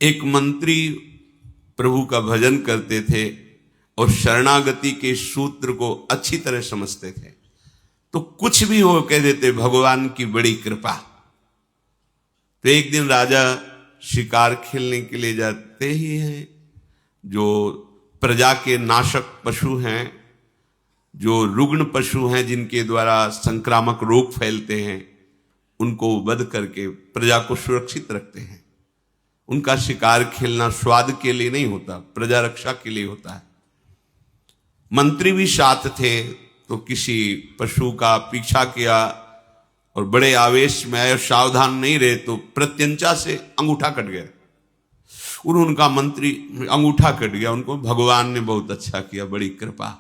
एक मंत्री प्रभु का भजन करते थे और शरणागति के सूत्र को अच्छी तरह समझते थे, तो कुछ भी हो कह देते भगवान की बड़ी कृपा। तो एक दिन राजा शिकार खेलने के लिए जाते ही हैं, जो प्रजा के नाशक पशु हैं, जो रुग्ण पशु हैं, जिनके द्वारा संक्रामक रोग फैलते हैं, उनको वध करके प्रजा को सुरक्षित रखते हैं। उनका शिकार खेलना स्वाद के लिए नहीं होता, प्रजा रक्षा के लिए होता है। मंत्री भी साथ थे, तो किसी पशु का पीछा किया और बड़े आवेश में आए, सावधान नहीं रहे तो प्रत्यंचा से अंगूठा कट गया। उनका मंत्री अंगूठा कट गया, उनको भगवान ने बहुत अच्छा किया, बड़ी कृपा।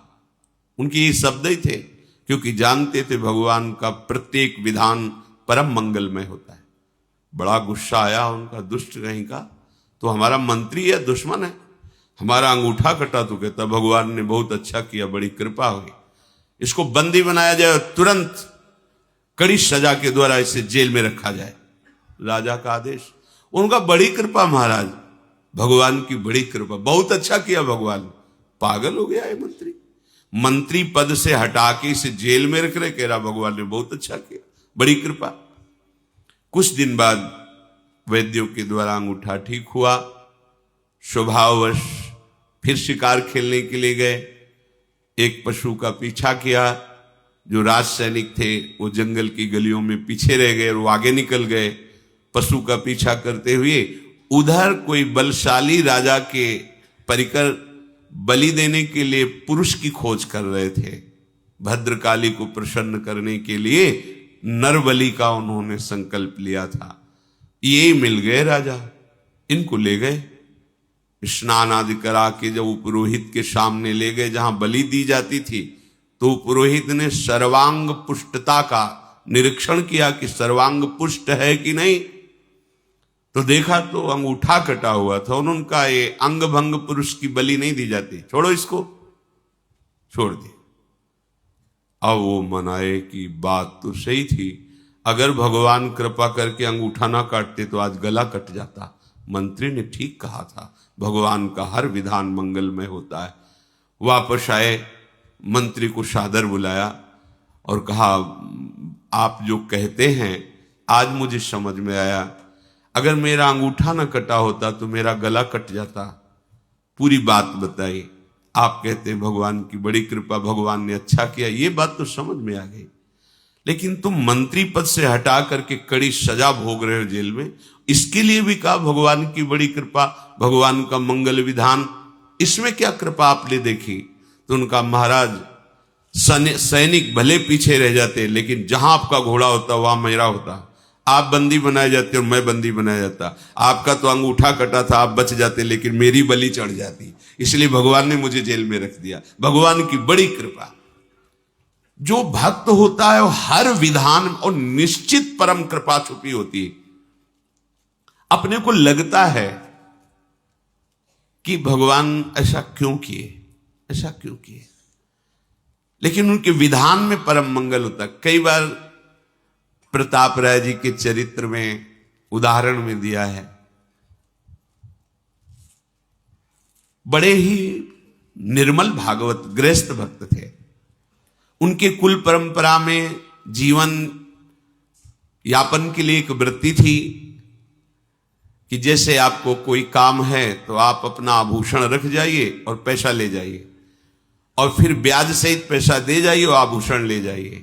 उनके ये शब्द ही थे, क्योंकि जानते थे भगवान का प्रत्येक विधान परम मंगलमय होता है। बड़ा गुस्सा आया उनका, दुष्ट कहीं का, तो हमारा मंत्री है दुश्मन है, हमारा अंगूठा कटा, तो कहता भगवान ने बहुत अच्छा किया, बड़ी कृपा हुई, इसको बंदी बनाया जाए और तुरंत कड़ी सजा के द्वारा इसे जेल में रखा जाए। राजा का आदेश। उनका बड़ी कृपा महाराज, भगवान की बड़ी कृपा, बहुत अच्छा किया भगवान। पागल हो गया है मंत्री, मंत्री पद से हटा के इसे जेल में रख रहे, कह रहा भगवान ने बहुत अच्छा किया, बड़ी कृपा। कुछ दिन बाद वैद्यों के द्वारा अंगूठा ठीक हुआ। स्वभाववश फिर शिकार खेलने के लिए गए, एक पशु का पीछा किया। जो राज सैनिक थे वो जंगल की गलियों में पीछे रह गए और वो आगे निकल गए पशु का पीछा करते हुए। उधर कोई बलशाली राजा के परिकर बलि देने के लिए पुरुष की खोज कर रहे थे। भद्रकाली को प्रसन्न करने के लिए नर बलि का उन्होंने संकल्प लिया था। ये मिल गए राजा, इनको ले गए, स्नान आदि करा के जब पुरोहित के सामने ले गए जहां बलि दी जाती थी, तो पुरोहित ने सर्वांग पुष्टता का निरीक्षण किया कि सर्वांग पुष्ट है कि नहीं। तो देखा तो अंगूठा कटा हुआ था। उन्होंने कहा ये अंग भंग पुरुष की बलि नहीं दी जाती, छोड़ो इसको, छोड़ दी। अब वो मनाए कि बात तो सही थी, अगर भगवान कृपा करके अंगूठा ना काटते तो आज गला कट जाता। मंत्री ने ठीक कहा था, भगवान का हर विधान मंगलमय होता है। वापस आए, मंत्री को सादर बुलाया और कहा आप जो कहते हैं आज मुझे समझ में आया, अगर मेरा अंगूठा ना कटा होता तो मेरा गला कट जाता। पूरी बात बताई। आप कहते हैं भगवान की बड़ी कृपा, भगवान ने अच्छा किया, ये बात तो समझ में आ गई, लेकिन तुम मंत्री पद से हटा करके कड़ी सजा भोग रहे हो जेल में, इसके लिए भी कहा भगवान की बड़ी कृपा, भगवान का मंगल विधान, इसमें क्या कृपा आपने देखी? तो उनका महाराज सैनिक भले पीछे रह जाते, लेकिन जहां आपका घोड़ा होता वहां मेरा होता। आप बंदी बनाए जाते और मैं बंदी बनाया जाता। आपका तो अंगूठा कटा था, आप बच जाते, लेकिन मेरी बलि चढ़ जाती, इसलिए भगवान ने मुझे जेल में रख दिया। भगवान की बड़ी कृपा। जो भक्त होता है वो हर विधान और निश्चित परम कृपा छुपी होती है। अपने को लगता है कि भगवान ऐसा क्यों किए, ऐसा क्यों किए, लेकिन उनके विधान में परम मंगल होता है। कई बार प्रताप राय जी के चरित्र में उदाहरण में दिया है, बड़े ही निर्मल भागवत गृहस्थ भक्त थे। उनके कुल परंपरा में जीवन यापन के लिए एक वृत्ति थी कि जैसे आपको कोई काम है तो आप अपना आभूषण रख जाइए और पैसा ले जाइए, और फिर ब्याज सहित पैसा दे जाइए और आभूषण ले जाइए।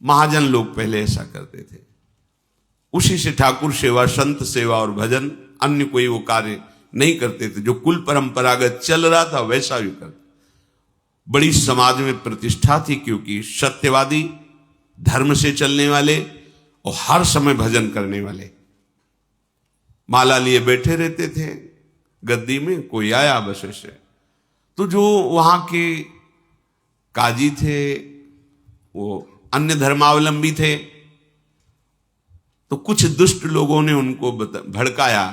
महाजन लोग पहले ऐसा करते थे। उसी से ठाकुर सेवा, संत सेवा और भजन, अन्य कोई वो कार्य नहीं करते थे। जो कुल परंपरागत चल रहा था वैसा भी करते। बड़ी समाज में प्रतिष्ठा थी, क्योंकि सत्यवादी, धर्म से चलने वाले और हर समय भजन करने वाले। माला लिए बैठे रहते थे गद्दी में, कोई आया बस ऐसे। तो जो वहां के काजी थे वो अन्य धर्मावलंबी थे, तो कुछ दुष्ट लोगों ने उनको भड़काया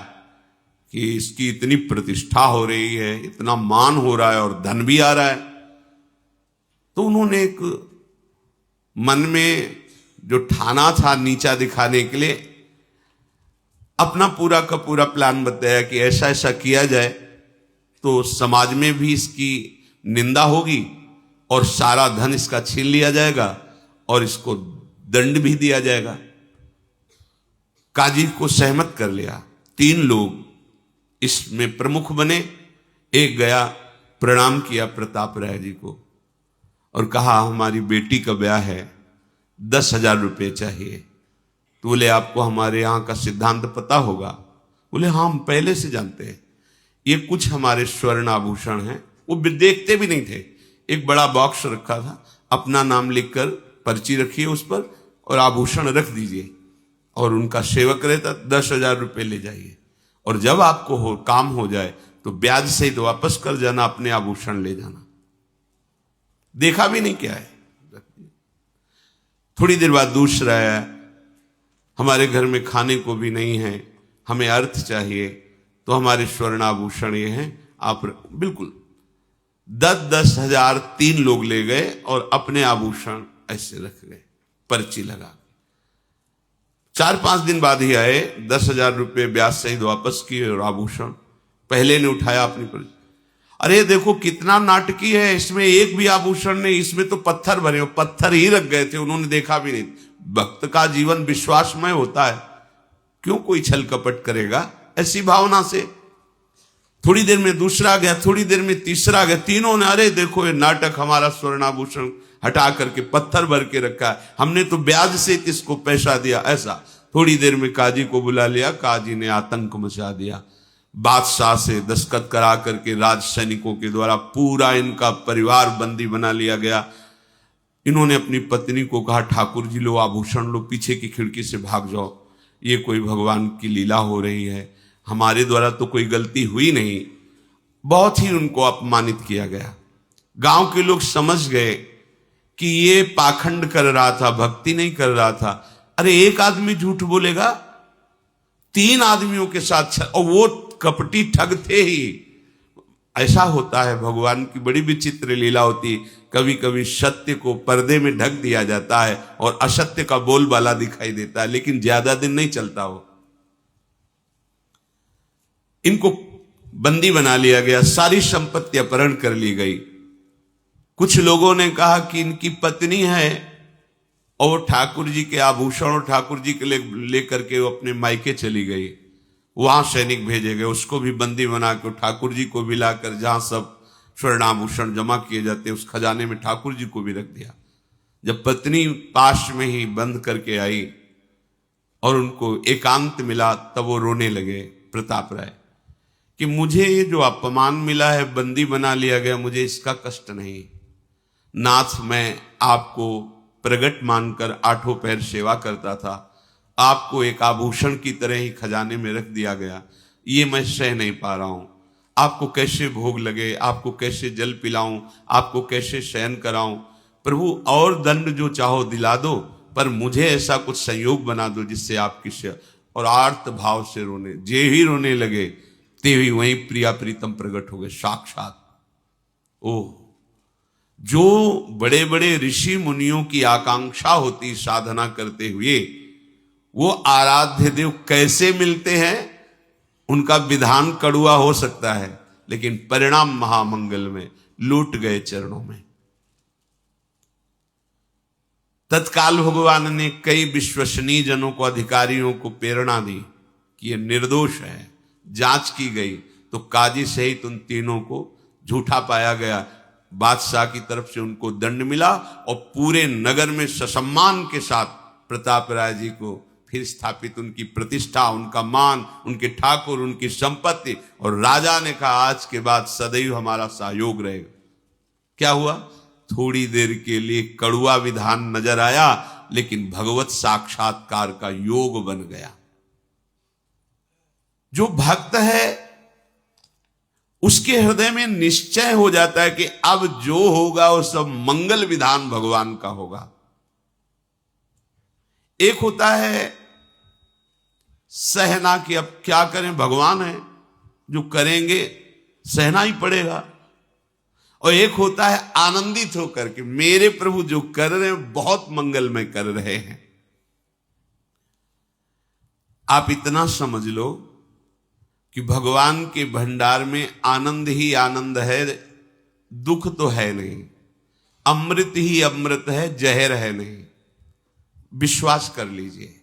कि इसकी इतनी प्रतिष्ठा हो रही है, इतना मान हो रहा है और धन भी आ रहा है। तो उन्होंने एक मन में जो ठाना था नीचा दिखाने के लिए, अपना पूरा का पूरा प्लान बताया कि ऐसा ऐसा किया जाए तो समाज में भी इसकी निंदा होगी और सारा धन इसका छीन लिया जाएगा और इसको दंड भी दिया जाएगा। काजी को सहमत कर लिया। 3 लोग इसमें प्रमुख बने। एक गया, प्रणाम किया प्रताप राय जी को और कहा हमारी बेटी का ब्याह है, 10,000 रुपये चाहिए। तो बोले आपको हमारे यहाँ का सिद्धांत पता होगा? बोले हाँ, हम पहले से जानते हैं। ये कुछ हमारे स्वर्ण आभूषण हैं। वो देखते भी नहीं थे। एक बड़ा बॉक्स रखा था, अपना नाम लिखकर पर्ची रखिए उस पर और आभूषण रख दीजिए और उनका सेवक रहता, 10,000 रुपये ले जाइए और जब आपको काम हो जाए तो ब्याज सहित वापस कर जाना, अपने आभूषण ले जाना। देखा भी नहीं क्या है। थोड़ी देर बाद दूसरा आया, हमारे घर में खाने को भी नहीं है, हमें अर्थ चाहिए, तो हमारे स्वर्ण आभूषण ये हैं, आप बिल्कुल 10,000 3 लोग ले गए और अपने आभूषण ऐसे रख गए पर्ची लगा। 4-5 दिन बाद ही आए, 10,000 रुपये ब्याज सहित वापस किए और आभूषण पहले ने उठाया अपनी पर्ची। अरे देखो कितना नाटकी है, इसमें एक भी आभूषण नहीं, इसमें तो पत्थर भरे हो। पत्थर ही रख गए थे, उन्होंने देखा भी नहीं। भक्त का जीवन विश्वासमय होता है, क्यों कोई छल कपट करेगा ऐसी भावना से। थोड़ी देर में दूसरा गया, थोड़ी देर में तीसरा गया। तीनों ने अरे देखो ये नाटक, हमारा स्वर्णाभूषण हटा करके पत्थर भर के रखा है, हमने तो ब्याज से इसको पैसा दिया। ऐसा थोड़ी देर में काजी को बुला लिया। काजी ने आतंक मचा दिया। बादशाह से दस्तखत करा करके राज सैनिकों के द्वारा पूरा इनका परिवार बंदी बना लिया गया। इन्होंने अपनी पत्नी को कहा ठाकुर जी लो आभूषण लो, पीछे की खिड़की से भाग जाओ, ये कोई भगवान की लीला हो रही है, हमारे द्वारा तो कोई गलती हुई नहीं। बहुत ही उनको अपमानित किया गया। गांव के लोग समझ गए कि ये पाखंड कर रहा था, भक्ति नहीं कर रहा था। अरे एक आदमी झूठ बोलेगा, 3 आदमियों के साथ, और वो कपटी ठग थे ही। ऐसा होता है, भगवान की बड़ी विचित्र लीला होती है। कभी कभी सत्य को पर्दे में ढक दिया जाता है और असत्य का बोलबाला दिखाई देता है, लेकिन ज्यादा दिन नहीं चलता वो। इनको बंदी बना लिया गया, सारी संपत्ति अपहरण कर ली गई। कुछ लोगों ने कहा कि इनकी पत्नी है और ठाकुर जी के आभूषण और ठाकुर जी के लेकर के वो अपने मायके चली गई। वहां सैनिक भेजे गए, उसको भी बंदी बना के ठाकुर जी को भी लाकर जहां सब स्वर्णाभूषण जमा किए जाते उस खजाने में ठाकुर जी को भी रख दिया। जब पत्नी पास में ही बंद करके आई और उनको एकांत मिला, तब वो रोने लगे प्रताप राय कि मुझे ये जो अपमान मिला है, बंदी बना लिया गया, मुझे इसका कष्ट नहीं। नाथ, मैं आपको प्रगट मानकर 8 पैर सेवा करता था, आपको एक आभूषण की तरह ही खजाने में रख दिया गया, ये मैं सह नहीं पा रहा हूं। आपको कैसे भोग लगे, आपको कैसे जल पिलाऊं, आपको कैसे शयन कराऊं। प्रभु और दंड जो चाहो दिला दो, पर मुझे ऐसा कुछ संयोग बना दो जिससे आपकी और आर्त भाव से रोने, जे ही रोने लगे ते ही वहीं प्रिया प्रीतम प्रकट हो गए साक्षात। ओह, जो बड़े बड़े ऋषि मुनियों की आकांक्षा होती साधना करते हुए, वो आराध्य देव कैसे मिलते हैं। उनका विधान कड़ुआ हो सकता है, लेकिन परिणाम महामंगल में, लूट गए चरणों में। तत्काल भगवान ने कई विश्वसनीय जनों को, अधिकारियों को प्रेरणा दी कि ये निर्दोष है। जांच की गई तो काजी सहित उन तीनों को झूठा पाया गया। बादशाह की तरफ से उनको दंड मिला और पूरे नगर में ससम्मान के साथ प्रताप राय जी को फिर स्थापित, उनकी प्रतिष्ठा, उनका मान, उनके ठाकुर, उनकी संपत्ति। और राजा ने कहा आज के बाद सदैव हमारा सहयोग रहेगा। क्या हुआ? थोड़ी देर के लिए कड़ुआ विधान नजर आया, लेकिन भगवत साक्षात्कार का योग बन गया। जो भक्त है उसके हृदय में निश्चय हो जाता है कि अब जो होगा वो सब मंगल विधान भगवान का होगा। एक होता है सहना कि अब क्या करें, भगवान है, जो करेंगे सहना ही पड़ेगा। और एक होता है आनंदित होकर के मेरे प्रभु जो कर रहे हैं बहुत मंगलमय कर रहे हैं। आप इतना समझ लो कि भगवान के भंडार में आनंद ही आनंद है, दुख तो है नहीं, अमृत ही अमृत है, जहर है नहीं। विश्वास कर लीजिए,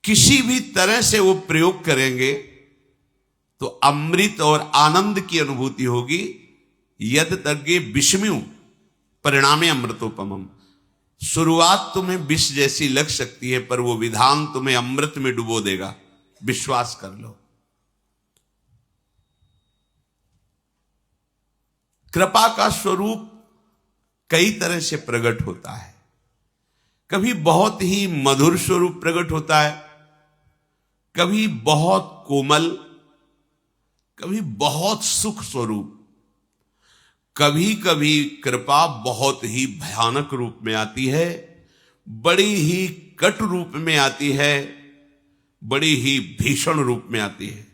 किसी भी तरह से वो प्रयोग करेंगे तो अमृत और आनंद की अनुभूति होगी। यद तज्ञे विषम्यु परिणामे अमृतोपमम। शुरुआत तुम्हें विष जैसी लग सकती है, पर वो विधान तुम्हें अमृत में डुबो देगा, विश्वास कर लो। कृपा का स्वरूप कई तरह से प्रकट होता है। कभी बहुत ही मधुर स्वरूप प्रकट होता है, कभी बहुत कोमल, कभी बहुत सुख स्वरूप, कभी कभी कृपा बहुत ही भयानक रूप में आती है, बड़ी ही कट रूप में आती है, बड़ी ही भीषण रूप में आती है,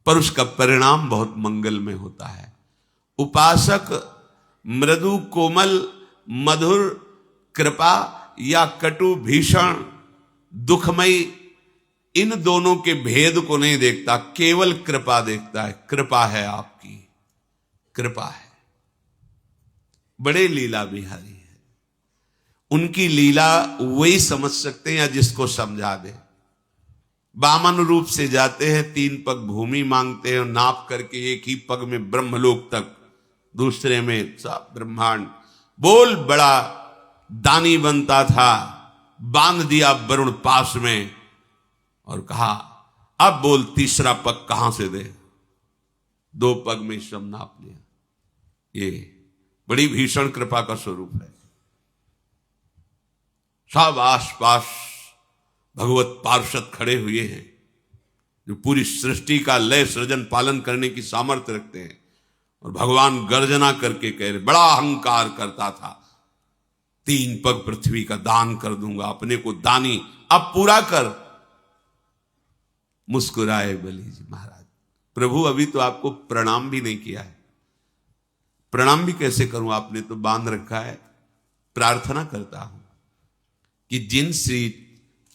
पर उसका परिणाम बहुत मंगलमय होता है। उपासक मृदु कोमल मधुर कृपा या कटु भीषण दुखमयी, इन दोनों के भेद को नहीं देखता, केवल कृपा देखता है। कृपा है आपकी, कृपा है। बड़े लीला बिहारी है, उनकी लीला वही समझ सकते हैं या जिसको समझा दे। वामन रूप से जाते हैं, 3 पग भूमि मांगते हैं, नाप करके एक ही पग में ब्रह्मलोक तक, दूसरे में सब ब्रह्मांड। बोल बड़ा दानी बनता था, बांध दिया वरुण पास में और कहा अब बोल तीसरा पग कहां से दे। 2 पग में सब नाप लिया। ये बड़ी भीषण कृपा का स्वरूप है। सब आसपास भगवत पार्षद खड़े हुए हैं जो पूरी सृष्टि का लय सृजन पालन करने की सामर्थ्य रखते हैं, और भगवान गर्जना करके कह रहे, बड़ा अहंकार करता था, 3 पग पृथ्वी का दान कर दूंगा, अपने को दानी अब पूरा कर। मुस्कुराए बलि जी महाराज, प्रभु अभी तो आपको प्रणाम भी नहीं किया है। प्रणाम भी कैसे करूं, आपने तो बांध रखा है। प्रार्थना करता हूं कि जिन श्री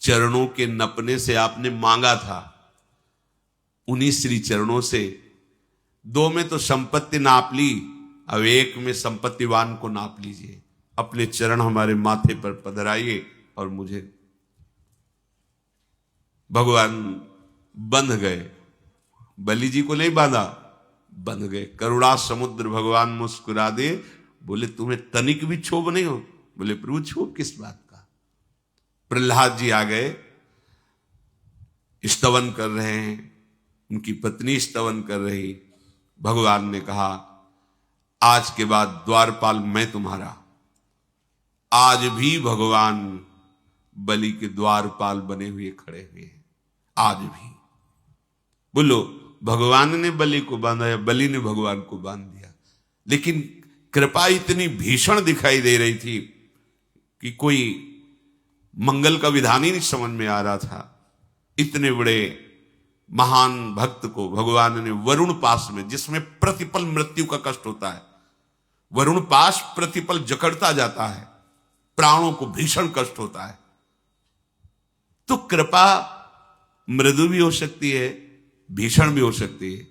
चरणों के नपने से आपने मांगा था, उन्हीं श्री चरणों से 2 में तो संपत्ति नाप ली, अब 1 में संपत्तिवान को नाप लीजिए। अपने चरण हमारे माथे पर पधराइए और मुझे। भगवान बंध गए, बलि जी को नहीं बांधा, बंध गए। करुणा समुद्र भगवान मुस्कुरा दे, बोले तुम्हें तनिक भी क्षोभ नहीं हो? बोले प्रभु क्षोभ किस बात का। प्रहलाद जी आ गए, स्तवन कर रहे हैं, उनकी पत्नी स्तवन कर रही। भगवान ने कहा आज के बाद द्वारपाल मैं तुम्हारा। आज भी भगवान बलि के द्वारपाल बने हुए खड़े हुए हैं, आज भी। बोलो, भगवान ने बलि को बांधा या बलि ने भगवान को बांध दिया? लेकिन कृपा इतनी भीषण दिखाई दे रही थी कि कोई मंगल का विधान ही नहीं समझ में आ रहा था। इतने बड़े महान भक्त को भगवान ने वरुण पास में, जिसमें प्रतिपल मृत्यु का कष्ट होता है, वरुण पास प्रतिपल जकड़ता जाता है, प्राणों को भीषण कष्ट होता है। तो कृपा मृदु भी हो सकती है, भीषण भी हो सकती है,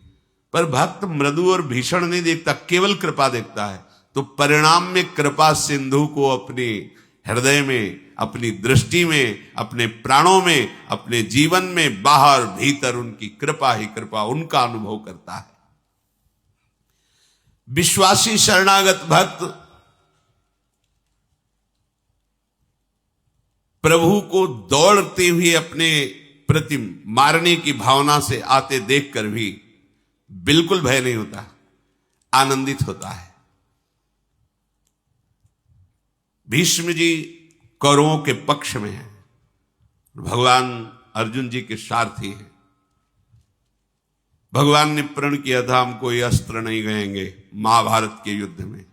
पर भक्त मृदु और भीषण नहीं देखता, केवल कृपा देखता है। तो परिणाम में कृपा सिंधु को अपने हृदय में, अपनी दृष्टि में, अपने प्राणों में, अपने जीवन में, बाहर भीतर उनकी कृपा ही कृपा, उनका अनुभव करता है। विश्वासी शरणागत भक्त प्रभु को दौड़ते हुए अपने प्रति मारने की भावना से आते देखकर भी बिल्कुल भय नहीं होता, आनंदित होता है। भीष्म जी कौरवों के पक्ष में हैं, भगवान अर्जुन जी के सारथी हैं। भगवान ने प्रण किया था हम कोई अस्त्र नहीं गएंगे महाभारत के युद्ध में।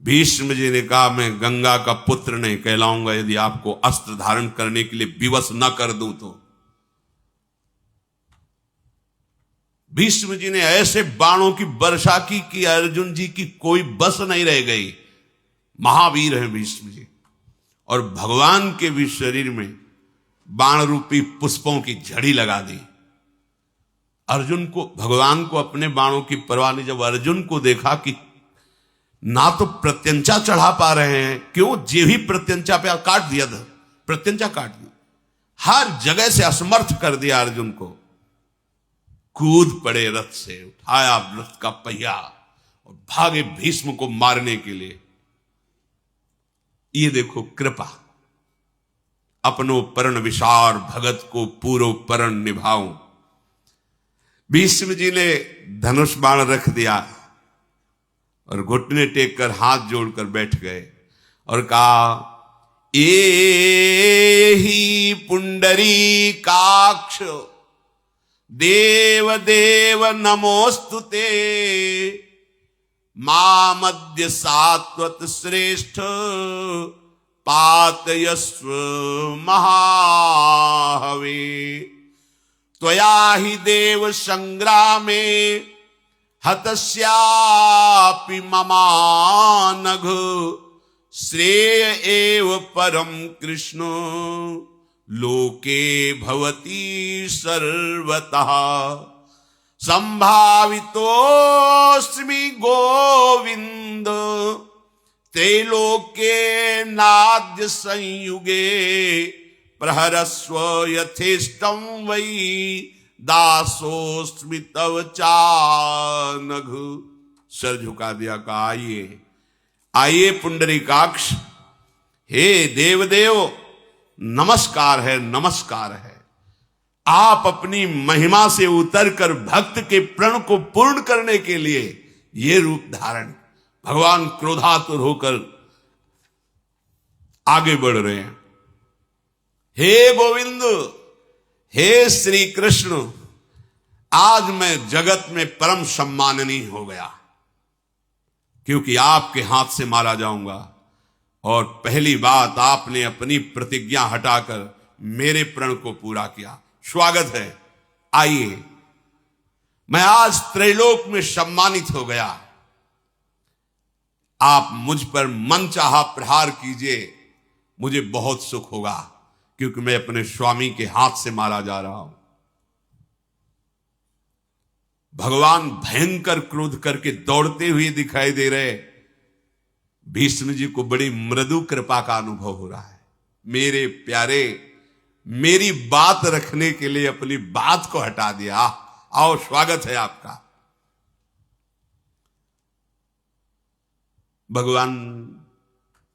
भीष्म जी ने कहा मैं गंगा का पुत्र नहीं कहलाऊंगा यदि आपको अस्त्र धारण करने के लिए विवश न कर दूं तो। भीष्म जी ने ऐसे बाणों की वर्षा की कि अर्जुन जी की कोई बस नहीं रह गई। महावीर हैं भीष्म जी। और भगवान के भी शरीर में बाण रूपी पुष्पों की झड़ी लगा दी। अर्जुन को, भगवान को अपने बाणों की परवाह नहीं। जब अर्जुन को देखा कि ना तो प्रत्यंचा चढ़ा पा रहे हैं, क्यों जे भी प्रत्यंचा पे काट दिया था, प्रत्यंचा काट दी, हर जगह से असमर्थ कर दिया अर्जुन को। कूद पड़े रथ से, उठाया रथ का पहिया और भागे भीष्म को मारने के लिए। ये देखो कृपा, अपनो परण विसार भगत को पूरो परण निभाऊं। भीष्म जी ने धनुष बाण रख दिया और घुटने टेक कर हाथ जोड़कर बैठ गए और कहा, ए ही पुंडरी काक्ष देव देव नमोस्तुते, मामद्य सात्वत श्रेष्ठ पातयस्व महाहवे। त्वया हि देव संग्रामे हतस्यापि ममानघ, श्रेय एव परम कृष्ण लोके भवति सर्वतः। संभावितोऽस्मि गोविंद त्रैलोक्ये नाद्य संयुगे, प्रहरस्व यथेष्टं वै दासोऽस्मि तव चानघ। सर झुका दिया, कहा आइए आइए पुंडरीकाक्ष, हे देवदेव नमस्कार है, नमस्कार है। आप अपनी महिमा से उतरकर भक्त के प्रण को पूर्ण करने के लिए ये रूप धारण, भगवान क्रोधातुर होकर आगे बढ़ रहे हैं। हे गोविंद, हे श्री कृष्ण, आज मैं जगत में परम सम्माननीय हो गया, क्योंकि आपके हाथ से मारा जाऊंगा। और पहली बात, आपने अपनी प्रतिज्ञा हटाकर मेरे प्रण को पूरा किया। स्वागत है, आइए। मैं आज त्रैलोक में सम्मानित हो गया। आप मुझ पर मन चाहा प्रहार कीजिए, मुझे बहुत सुख होगा, क्योंकि मैं अपने स्वामी के हाथ से मारा जा रहा हूं। भगवान भयंकर क्रोध करके दौड़ते हुए दिखाई दे रहे। भीष्म जी को बड़ी मृदु कृपा का अनुभव हो रहा है। मेरे प्यारे, मेरी बात रखने के लिए अपनी बात को हटा दिया। आओ, स्वागत है आपका। भगवान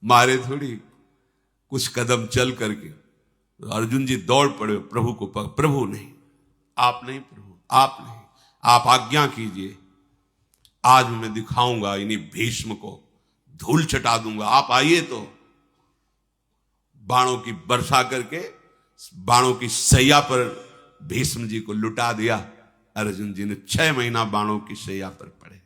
मारे थोड़ी, कुछ कदम चल करके अर्जुन जी दौड़ पड़े प्रभु को। प्रभु नहीं, आप नहीं प्रभु, आप नहीं, आप आज्ञा कीजिए। आज मैं दिखाऊंगा इन्हीं भीष्म को, धूल चटा दूंगा। आप आइए। तो बाणों की वर्षा करके बाणों की सैया पर भीष्म जी को लुटा दिया। अर्जुन जी ने 6 महीना बाणों की सैया पर पड़े।